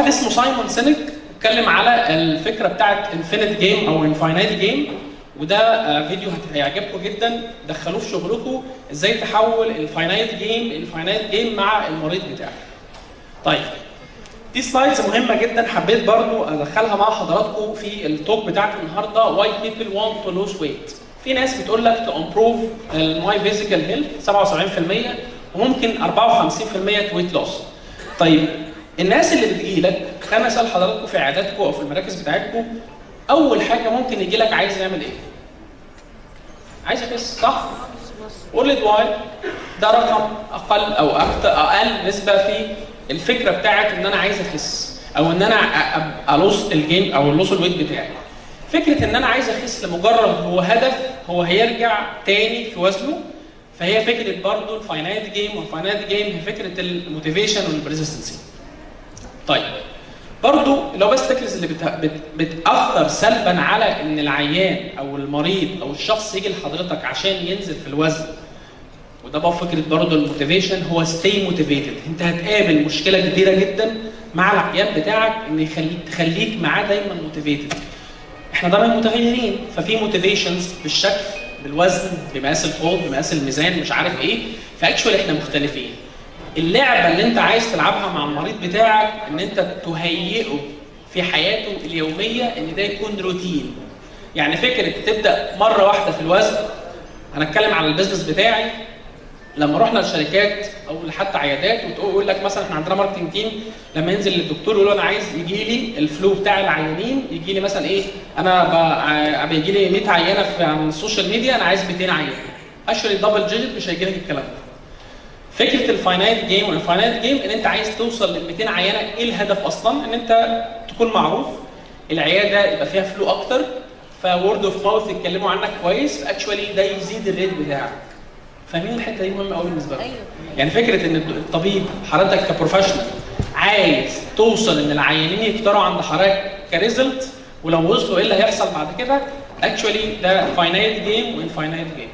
واحد اسمه سايمون سينك اتكلم على الفكره بتاعت انفينيت جيم او انفاينايت جيم، وده فيديو هيعجبكم جدا. دخلوه في شغلكم ازاي تحول الفاينايت جيم مع المريض بتاعك. طيب دي سلايدز مهمه جدا، حبيت برضو ادخلها مع حضراتكم في التوك بتاعت النهارده. Why people want to lose weight. في ناس بتقول لك to improve my physical health 77% وممكن 54% weight loss. طيب الناس اللي بتجي لك، خلينا اسال حضراتكم في عياداتكم او في المراكز بتاعتكم، اول حاجه ممكن يجي لك عايز يعمل ايه؟ عايز يخس، صح؟ قول لي واي. ده رقم اقل او اقل نسبه في الفكره بتاعت ان انا عايز اخس او ان انا الوص الجيم او الوص الويت بتاعي. فكره ان انا عايز اخس لمجرد هو هدف، هو هيرجع تاني في وزنه. فهي فكره برضه الفاينايت جيم، والفاينايت جيم هي فكره الموتيفيشن والبريزستنسي. طيب برضو لو بس تكلس اللي بتاثر سلبا على ان العيان او المريض او الشخص يجي لحضرتك عشان ينزل في الوزن، وده بقى فكره برضو الموتيفيشن، هو ستي موتيفيتد. انت هتقابل مشكله كبيره جدا مع العيان بتاعك ان تخليك معاه دايما موتيفيتد. احنا دايما متغيرين، ففي موتيفيشنز بالشكل، بالوزن، بمقاس الحوض، بمقاس الميزان، مش عارف ايه. فاكشوالي احنا مختلفين. اللعبه اللي انت عايز تلعبها مع المريض بتاعك ان انت تهيئه في حياته اليوميه ان ده يكون روتين. يعني فكره تبدا مره واحده في الوزن. هنتكلم على البيزنس بتاعي. لما رحنا لشركات او حتى عيادات وتقول لك مثلا احنا عندنا ماركتنج تيم، لما ينزل للدكتور يقول له انا عايز يجي لي الفلو بتاع العيانين، يجي لي مثلا ايه، انا بيجي لي 100 عيانه في السوشيال ميديا، انا عايز 200 عيانه. اشهر دبل جيجيت مش هيجي لك الكلام ده. فكره الفاينايت جيم والفاينايت جيم ان انت عايز توصل لل 200 عيانه. ايه الهدف اصلا؟ ان انت تكون معروف، العياده يبقى فيها فلو اكتر، فورد اوف ماوث يتكلموا عنك كويس، فاكشوالي ده يزيد الريت بتاعك. فاهمين الحته دي مهمه قوي بالنسبه لك؟ أيوة. يعني فكره ان الطبيب حضرتك كبروفيشنال عايز توصل ان العيانين يختاروا عند حضرتك كريزلت، ولو وصلوا ايه اللي هيحصل بعد كده؟ اكشوالي ده فاينايت جيم وانفاينايت جيم.